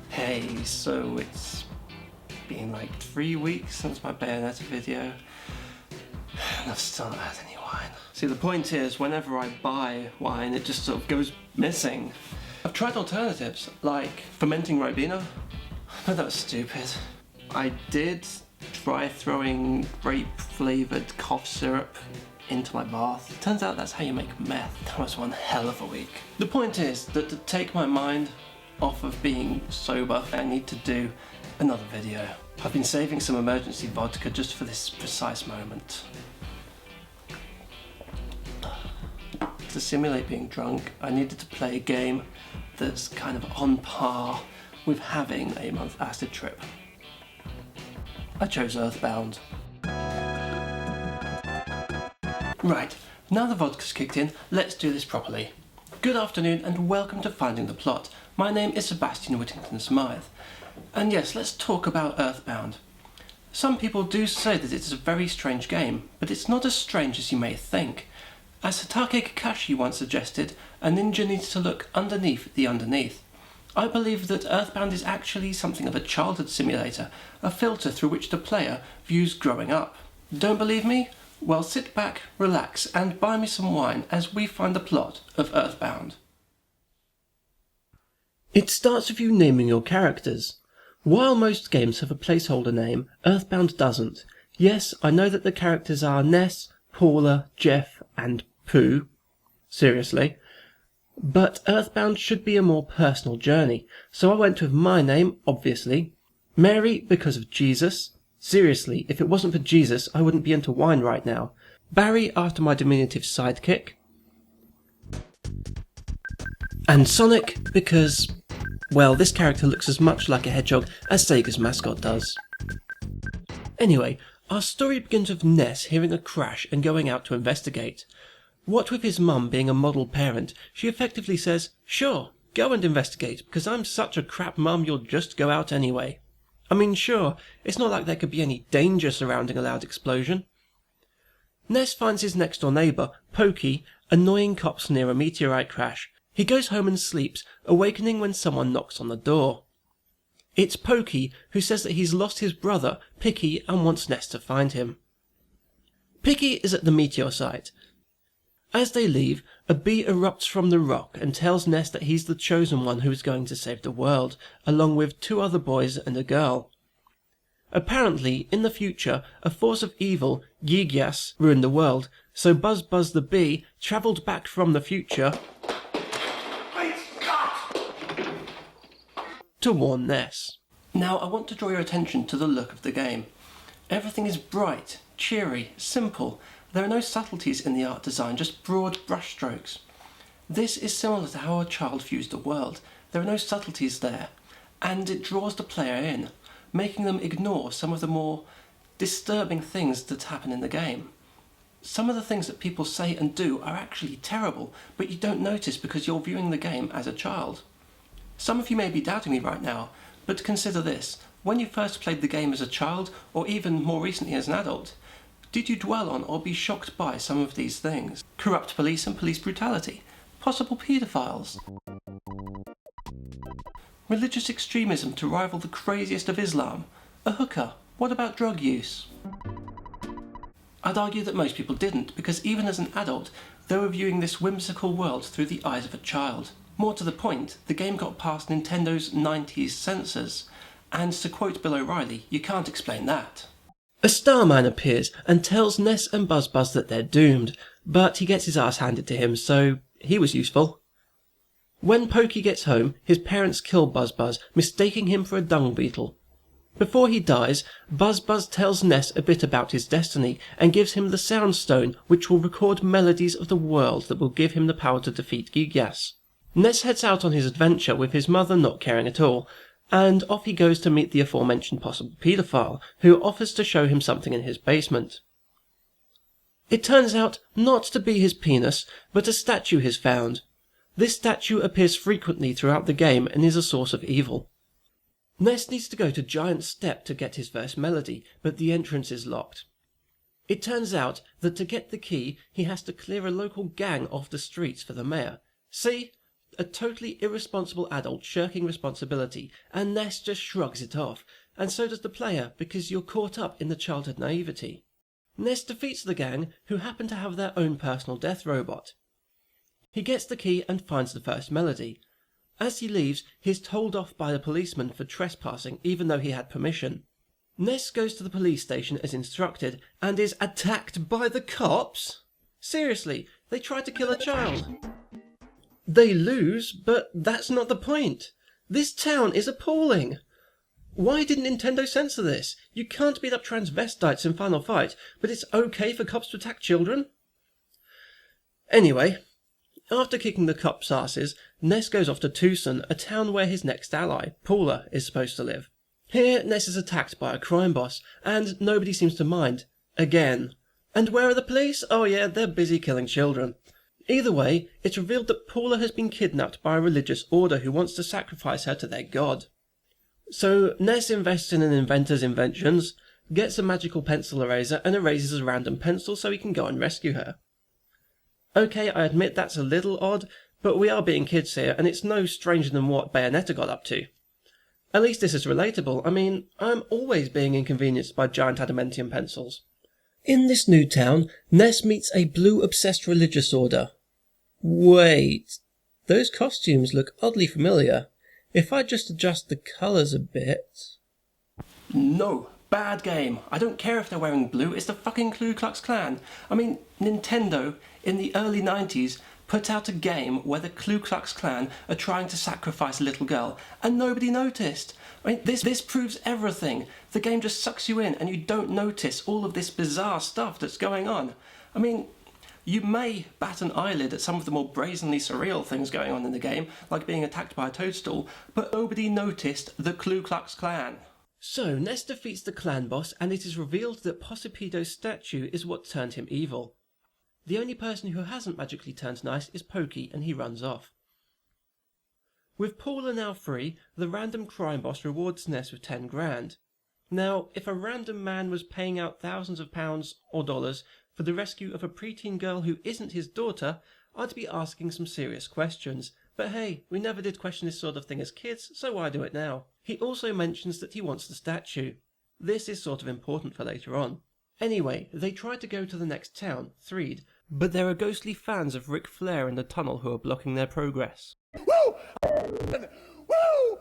Hey, so it's been like 3 weeks since my Bayonetta video, and I've still not had any wine. See, the point is, whenever I buy wine, it just sort of goes missing. I've tried alternatives, like fermenting Ribena, but that was stupid. I did try throwing grape-flavoured cough syrup into my bath. Turns out that's how you make meth. That was one hell of a week. The point is that to take my mind off of being sober, I need to do another video. I've been saving some emergency vodka just for this precise moment. To simulate being drunk, I needed to play a game that's kind of on par with having a month acid trip. I chose Earthbound. Right, now the vodka's kicked in, let's do this properly. Good afternoon and welcome to Finding the Plot. My name is Sebastian Whittington-Smythe. And yes, let's talk about Earthbound. Some people do say that it's a very strange game, but it's not as strange as you may think. As Hatake Kakashi once suggested, a ninja needs to look underneath the underneath. I believe that Earthbound is actually something of a childhood simulator, a filter through which the player views growing up. Don't believe me? Well, sit back, relax, and buy me some wine as we find the plot of Earthbound. It starts with you naming your characters. While most games have a placeholder name, Earthbound doesn't. Yes, I know that the characters are Ness, Paula, Jeff, and Pooh. Seriously. But Earthbound should be a more personal journey, so I went with my name, obviously. Mary, because of Jesus. Seriously, if it wasn't for Jesus, I wouldn't be into wine right now. Barry, after my diminutive sidekick. And Sonic, because, well, this character looks as much like a hedgehog as Sega's mascot does. Anyway, our story begins with Ness hearing a crash and going out to investigate. What with his mum being a model parent, she effectively says, "Sure, go and investigate, because I'm such a crap mum you'll just go out anyway." I mean, sure, it's not like there could be any danger surrounding a loud explosion. Ness finds his next-door neighbour, Pokey, annoying cops near a meteorite crash. He goes home and sleeps, awakening when someone knocks on the door. It's Pokey, who says that he's lost his brother, Picky, and wants Ness to find him. Picky is at the meteor site. As they leave, a bee erupts from the rock and tells Ness that he's the chosen one who is going to save the world, along with 2 other boys and a girl. Apparently, in the future, a force of evil, Gigas, ruined the world, so Buzz Buzz the bee travelled back from the future to warn Ness. Now I want to draw your attention to the look of the game. Everything is bright, cheery, simple. There are no subtleties in the art design, just broad brushstrokes. This is similar to how a child views the world. There are no subtleties there, and it draws the player in, making them ignore some of the more disturbing things that happen in the game. Some of the things that people say and do are actually terrible, but you don't notice because you're viewing the game as a child. Some of you may be doubting me right now, but consider this. When you first played the game as a child, or even more recently as an adult, did you dwell on or be shocked by some of these things? Corrupt police and police brutality, possible paedophiles, religious extremism to rival the craziest of Islam, a hooker, what about drug use? I'd argue that most people didn't, because even as an adult, they were viewing this whimsical world through the eyes of a child. More to the point, the game got past Nintendo's 90s censors, and to quote Bill O'Reilly, you can't explain that. A Starman appears and tells Ness and Buzz Buzz that they're doomed, but he gets his ass handed to him, so he was useful. When Pokey gets home, his parents kill Buzz Buzz, mistaking him for a dung beetle. Before he dies, Buzz Buzz tells Ness a bit about his destiny and gives him the Sound Stone, which will record melodies of the world that will give him the power to defeat Gigas. Ness heads out on his adventure with his mother not caring at all, and off he goes to meet the aforementioned possible paedophile, who offers to show him something in his basement. It turns out not to be his penis, but a statue he's found. This statue appears frequently throughout the game and is a source of evil. Ness needs to go to Giant Step to get his first melody, but the entrance is locked. It turns out that to get the key, he has to clear a local gang off the streets for the mayor. See? A totally irresponsible adult shirking responsibility, and Ness just shrugs it off, and so does the player because you're caught up in the childhood naivety. Ness defeats the gang, who happen to have their own personal death robot. He gets the key and finds the first melody. As he leaves, he is told off by the policeman for trespassing even though he had permission. Ness goes to the police station as instructed and is attacked by the cops? Seriously, they tried to kill a child. They lose, but that's not the point. This town is appalling. Why didn't Nintendo censor this? You can't beat up transvestites in Final Fight, but it's okay for cops to attack children? Anyway, after kicking the cops' asses, Ness goes off to Tucson, a town where his next ally, Paula, is supposed to live. Here, Ness is attacked by a crime boss, and nobody seems to mind. Again. And where are the police? Oh yeah, they're busy killing children. Either way, it's revealed that Paula has been kidnapped by a religious order who wants to sacrifice her to their god. So Ness invests in an inventor's inventions, gets a magical pencil eraser and erases a random pencil so he can go and rescue her. Okay, I admit that's a little odd, but we are being kids here and it's no stranger than what Bayonetta got up to. At least this is relatable. I mean, I'm always being inconvenienced by giant adamantium pencils. In this new town, Ness meets a blue-obsessed religious order. Wait, those costumes look oddly familiar. If I just adjust the colours a bit... No, bad game. I don't care if they're wearing blue, it's the fucking Ku Klux Klan. I mean, Nintendo, in the early 90s, put out a game where the Ku Klux Klan are trying to sacrifice a little girl, and nobody noticed. I mean, this proves everything. The game just sucks you in, and you don't notice all of this bizarre stuff that's going on. I mean, you may bat an eyelid at some of the more brazenly surreal things going on in the game, like being attacked by a toadstool, but nobody noticed the Ku Klux Klan. So, Ness defeats the clan boss, and it is revealed that Possipido's statue is what turned him evil. The only person who hasn't magically turned nice is Pokey, and he runs off. With Paula now free, the random crime boss rewards Ness with 10 grand. Now, if a random man was paying out thousands of pounds or dollars for the rescue of a preteen girl who isn't his daughter, I'd be asking some serious questions. But hey, we never did question this sort of thing as kids, so why do it now? He also mentions that he wants the statue. This is sort of important for later on. Anyway, they try to go to the next town, Threed, but there are ghostly fans of Ric Flair in the tunnel who are blocking their progress. Woo! Woo!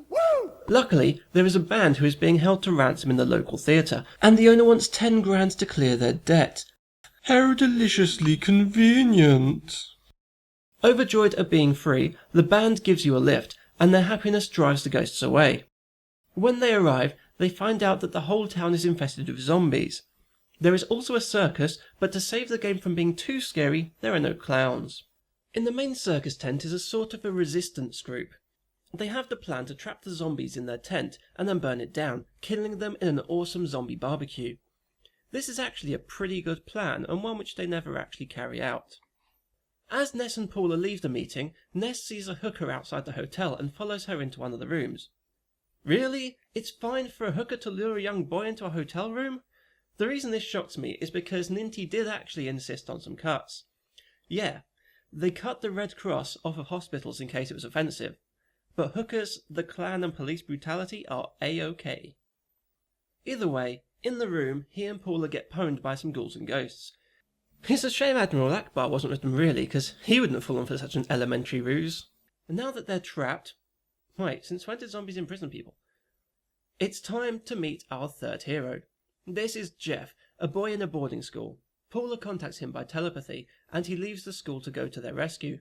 Woo! Luckily, there is a band who is being held to ransom in the local theatre, and the owner wants 10 grand to clear their debt. How deliciously convenient. Overjoyed at being free, the band gives you a lift, and their happiness drives the ghosts away. When they arrive, they find out that the whole town is infested with zombies. There is also a circus, but to save the game from being too scary, there are no clowns. In the main circus tent is a sort of a resistance group. They have the plan to trap the zombies in their tent and then burn it down, killing them in an awesome zombie barbecue. This is actually a pretty good plan, and one which they never actually carry out. As Ness and Paula leave the meeting, Ness sees a hooker outside the hotel and follows her into one of the rooms. Really? It's fine for a hooker to lure a young boy into a hotel room? The reason this shocks me is because Ninty did actually insist on some cuts. Yeah, they cut the Red Cross off of hospitals in case it was offensive. But hookers, the clan and police brutality are A-OK. Either way, in the room, he and Paula get pwned by some ghouls and ghosts. It's a shame Admiral Akbar wasn't with them really, because he wouldn't have fallen for such an elementary ruse. And now that they're trapped... Wait, since when did zombies imprison people? It's time to meet our third hero. This is Jeff, a boy in a boarding school. Paula contacts him by telepathy, and he leaves the school to go to their rescue.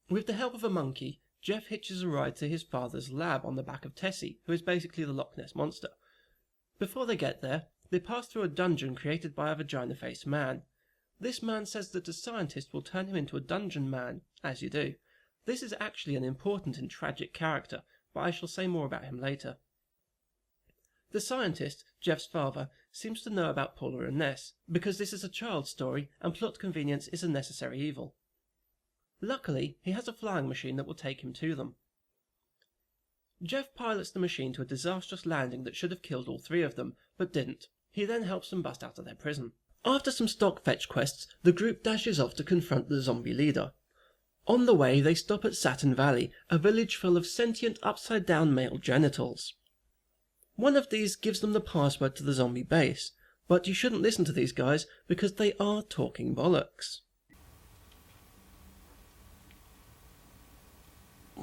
With the help of a monkey, Jeff hitches a ride to his father's lab on the back of Tessie, who is basically the Loch Ness Monster. Before they get there, they pass through a dungeon created by a vagina-faced man. This man says that a scientist will turn him into a dungeon man, as you do. This is actually an important and tragic character, but I shall say more about him later. The scientist, Jeff's father, seems to know about Paula and Ness, because this is a child's story and plot convenience is a necessary evil. Luckily, he has a flying machine that will take him to them. Jeff pilots the machine to a disastrous landing that should have killed all three of them, but didn't. He then helps them bust out of their prison. After some stock fetch quests, the group dashes off to confront the zombie leader. On the way, they stop at Saturn Valley, a village full of sentient upside-down male genitals. One of these gives them the password to the zombie base, but you shouldn't listen to these guys because they are talking bollocks.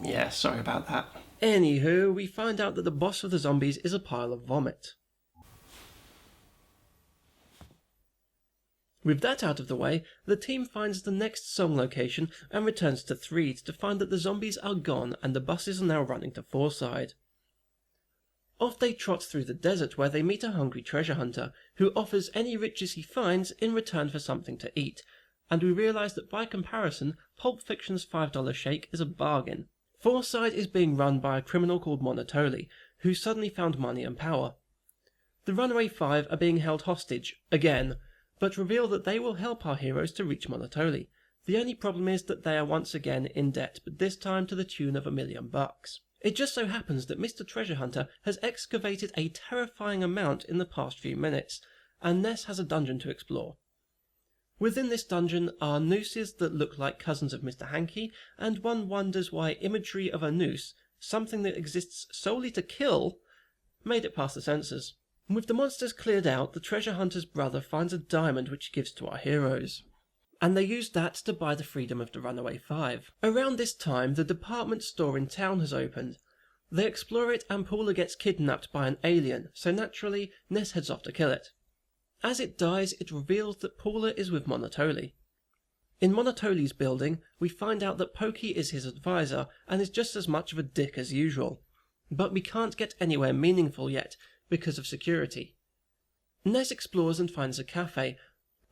Yeah, sorry about that. Anywho, we find out that the boss of the zombies is a pile of vomit. With that out of the way, the team finds the next song location and returns to Threed to find that the zombies are gone and the buses are now running to Fourside. Off they trot through the desert where they meet a hungry treasure hunter who offers any riches he finds in return for something to eat, and we realise that by comparison, Pulp Fiction's $5 shake is a bargain. Fourside is being run by a criminal called Monotoli, who suddenly found money and power. The Runaway Five are being held hostage, again, but reveal that they will help our heroes to reach Monotoli. The only problem is that they are once again in debt, but this time to the tune of $1 million. It just so happens that Mr. Treasure Hunter has excavated a terrifying amount in the past few minutes, and Ness has a dungeon to explore. Within this dungeon are nooses that look like cousins of Mr. Hankey, and one wonders why imagery of a noose, something that exists solely to kill, made it past the censors. With the monsters cleared out, the treasure hunter's brother finds a diamond which he gives to our heroes, and they use that to buy the freedom of the Runaway Five. Around this time, the department store in town has opened. They explore it and Paula gets kidnapped by an alien, so naturally, Ness heads off to kill it. As it dies, it reveals that Paula is with Monotoli. In Monotoli's building, we find out that Pokey is his advisor and is just as much of a dick as usual. But we can't get anywhere meaningful yet, because of security. Ness explores and finds a cafe.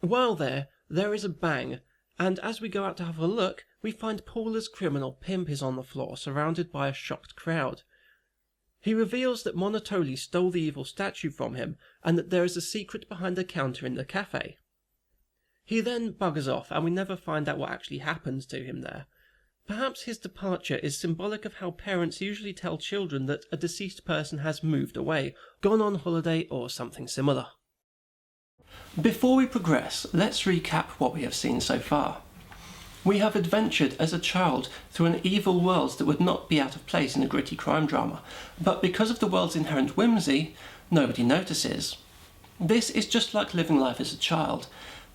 While there is a bang, and as we go out to have a look, we find Paula's criminal pimp is on the floor, surrounded by a shocked crowd. He reveals that Monotoli stole the evil statue from him, and that there is a secret behind the counter in the cafe. He then buggers off, and we never find out what actually happens to him there. Perhaps his departure is symbolic of how parents usually tell children that a deceased person has moved away, gone on holiday, or something similar. Before we progress, let's recap what we have seen so far. We have adventured as a child through an evil world that would not be out of place in a gritty crime drama, but because of the world's inherent whimsy, nobody notices. This is just like living life as a child.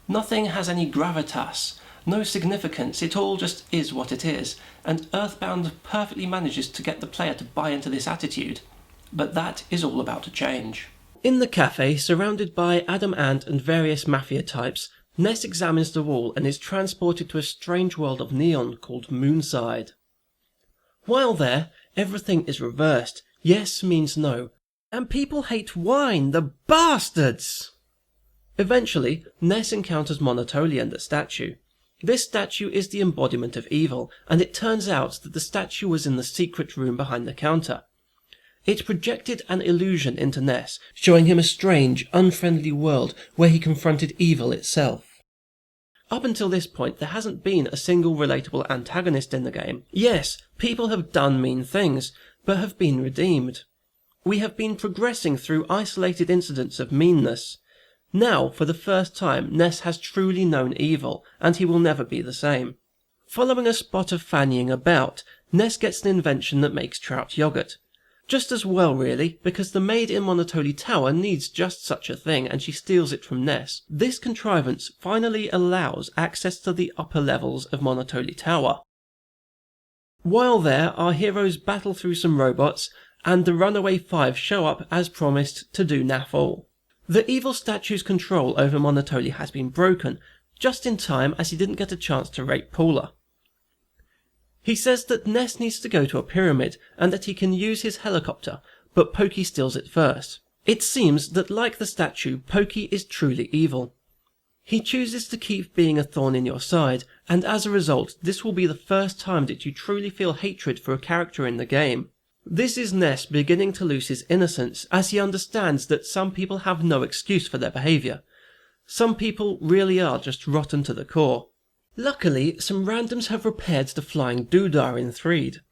Nothing has any gravitas, no significance, it all just is what it is, and Earthbound perfectly manages to get the player to buy into this attitude. But that is all about to change. In the cafe, surrounded by Adam Ant and various mafia types, Ness examines the wall and is transported to a strange world of neon called Moonside. While there, everything is reversed. Yes means no. And people hate wine, the bastards! Eventually, Ness encounters Monotoli and the statue. This statue is the embodiment of evil, and it turns out that the statue was in the secret room behind the counter. It projected an illusion into Ness, showing him a strange, unfriendly world where he confronted evil itself. Up until this point, there hasn't been a single relatable antagonist in the game. Yes, people have done mean things, but have been redeemed. We have been progressing through isolated incidents of meanness. Now, for the first time, Ness has truly known evil, and he will never be the same. Following a spot of fannying about, Ness gets an invention that makes trout yogurt. Just as well, really, because the maid in Monotoli Tower needs just such a thing, and she steals it from Ness. This contrivance finally allows access to the upper levels of Monotoli Tower. While there, our heroes battle through some robots, and the Runaway Five show up as promised to do naff all. The evil statue's control over Monotoli has been broken, just in time as he didn't get a chance to rape Paula. He says that Ness needs to go to a pyramid, and that he can use his helicopter, but Pokey steals it first. It seems that like the statue, Pokey is truly evil. He chooses to keep being a thorn in your side, and as a result, this will be the first time that you truly feel hatred for a character in the game. This is Ness beginning to lose his innocence, as he understands that some people have no excuse for their behaviour. Some people really are just rotten to the core. Luckily, some randoms have repaired the flying doodah in Threed.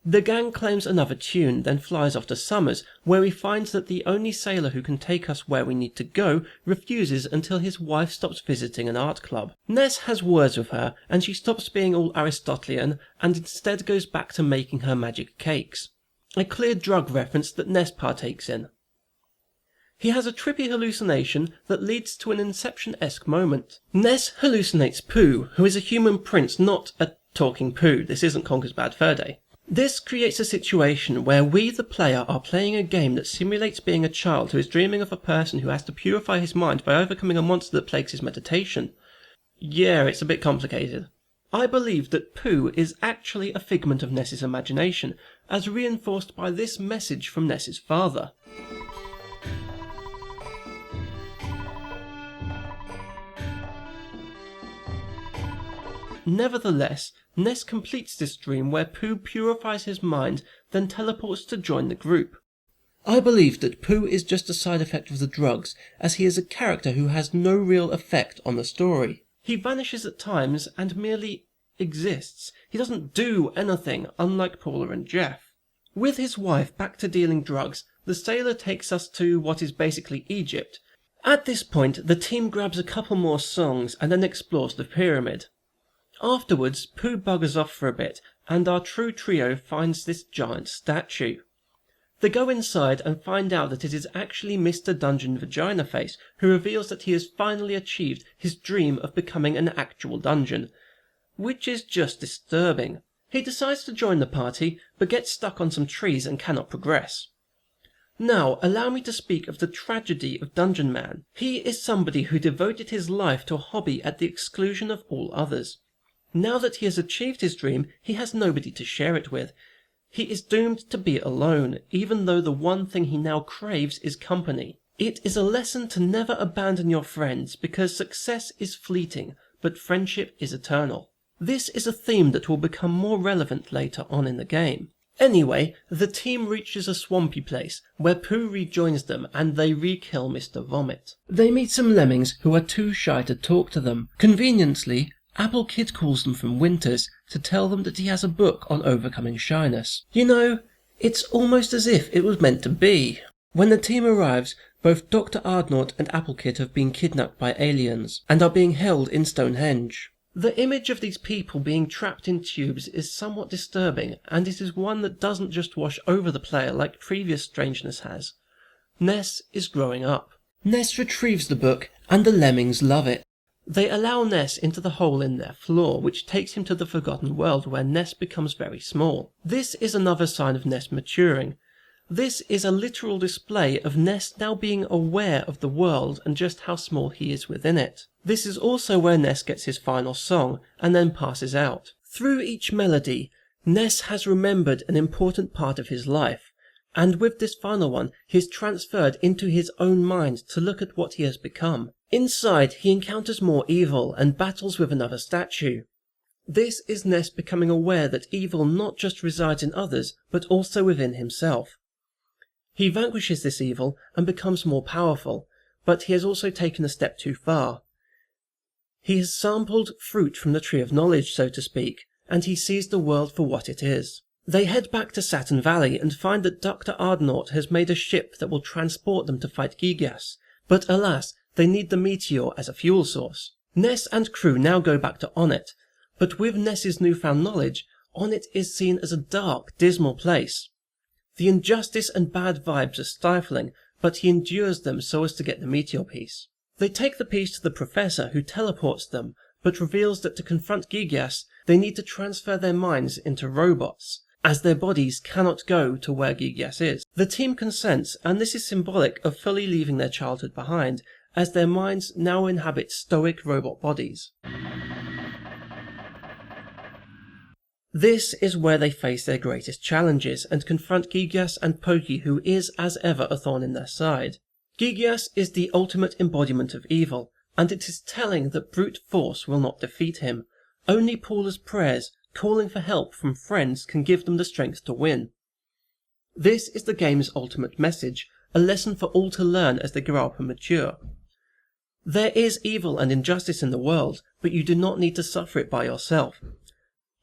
The gang claims another tune, then flies off to Summers, where he finds that the only sailor who can take us where we need to go refuses until his wife stops visiting an art club. Ness has words with her, and she stops being all Aristotelian and instead goes back to making her magic cakes. A clear drug reference that Ness partakes in. He has a trippy hallucination that leads to an Inception-esque moment. Ness hallucinates Pooh, who is a human prince, not a talking Pooh. This isn't Conker's Bad Fur Day. This creates a situation where we, the player, are playing a game that simulates being a child who is dreaming of a person who has to purify his mind by overcoming a monster that plagues his meditation. Yeah, it's a bit complicated. I believe that Pooh is actually a figment of Ness's imagination, as reinforced by this message from Ness's father. Nevertheless, Ness completes this dream where Pooh purifies his mind, then teleports to join the group. I believe that Pooh is just a side effect of the drugs, as he is a character who has no real effect on the story. He vanishes at times and merely exists. He doesn't do anything, unlike Paula and Jeff. With his wife back to dealing drugs, the sailor takes us to what is basically Egypt. At this point, the team grabs a couple more songs and then explores the pyramid. Afterwards, Pooh buggers off for a bit, and our true trio finds this giant statue. They go inside and find out that it is actually Mr. Dungeon Vagina Face, who reveals that he has finally achieved his dream of becoming an actual dungeon, which is just disturbing. He decides to join the party, but gets stuck on some trees and cannot progress. Now, allow me to speak of the tragedy of Dungeon Man. He is somebody who devoted his life to a hobby at the exclusion of all others. Now that he has achieved his dream, he has nobody to share it with. He is doomed to be alone, even though the one thing he now craves is company. It is a lesson to never abandon your friends, because success is fleeting, but friendship is eternal. This is a theme that will become more relevant later on in the game. Anyway, the team reaches a swampy place, where Pooh rejoins them and they re-kill Mr. Vomit. They meet some lemmings who are too shy to talk to them. Conveniently, Apple Kid calls them from Winters to tell them that he has a book on overcoming shyness. You know, it's almost as if it was meant to be. When the team arrives, both Dr. Ardnort and Apple Kid have been kidnapped by aliens, and are being held in Stonehenge. The image of these people being trapped in tubes is somewhat disturbing, and it is one that doesn't just wash over the player like previous Strangeness has. Ness is growing up. Ness retrieves the book, and the lemmings love it. They allow Ness into the hole in their floor, which takes him to the Forgotten World, where Ness becomes very small. This is another sign of Ness maturing. This is a literal display of Ness now being aware of the world and just how small he is within it. This is also where Ness gets his final song, and then passes out. Through each melody, Ness has remembered an important part of his life, and with this final one, he is transferred into his own mind to look at what he has become. Inside, he encounters more evil and battles with another statue. This is Ness becoming aware that evil not just resides in others, but also within himself. He vanquishes this evil and becomes more powerful, but he has also taken a step too far. He has sampled fruit from the Tree of Knowledge, so to speak, and he sees the world for what it is. They head back to Saturn Valley and find that Dr. Ardnort has made a ship that will transport them to fight Gigas, but alas, they need the meteor as a fuel source. Ness and crew now go back to Onnet, but with Ness's newfound knowledge, Onnet is seen as a dark, dismal place. The injustice and bad vibes are stifling, but he endures them so as to get the meteor piece. They take the piece to the professor, who teleports them, but reveals that to confront Gigas, they need to transfer their minds into robots, as their bodies cannot go to where Gigas is. The team consents, and this is symbolic of fully leaving their childhood behind, as their minds now inhabit stoic robot bodies. This is where they face their greatest challenges and confront Gigas and Pokey, who is, as ever, a thorn in their side. Gigas is the ultimate embodiment of evil, and it is telling that brute force will not defeat him. Only Paula's prayers, calling for help from friends, can give them the strength to win. This is the game's ultimate message, a lesson for all to learn as they grow up and mature. There is evil and injustice in the world, but you do not need to suffer it by yourself.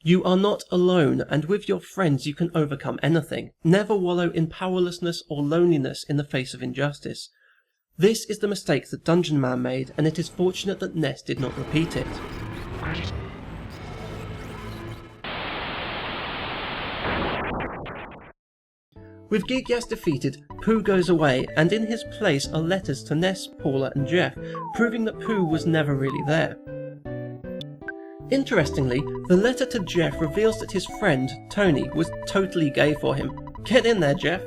You are not alone, and with your friends you can overcome anything. Never wallow in powerlessness or loneliness in the face of injustice. This is the mistake that Dungeon Man made, and it is fortunate that Ness did not repeat it. With Gigas defeated, Pooh goes away, and in his place are letters to Ness, Paula and Jeff, proving that Pooh was never really there. Interestingly, the letter to Jeff reveals that his friend, Tony, was totally gay for him. Get in there, Jeff!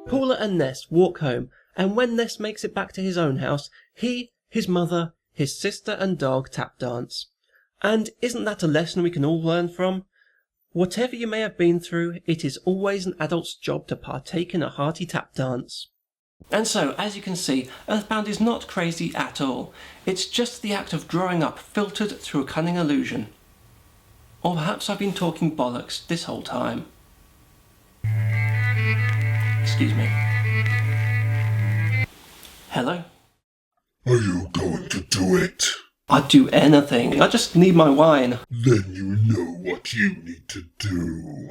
Paula and Ness walk home, and when Ness makes it back to his own house, he, his mother, his sister and dog tap dance. And isn't that a lesson we can all learn from? Whatever you may have been through, it is always an adult's job to partake in a hearty tap dance. And so, as you can see, Earthbound is not crazy at all. It's just the act of growing up filtered through a cunning illusion. Or perhaps I've been talking bollocks this whole time. Excuse me. Hello? Are you going to do it? I'd do anything. I just need my wine. Then you know what you need to do.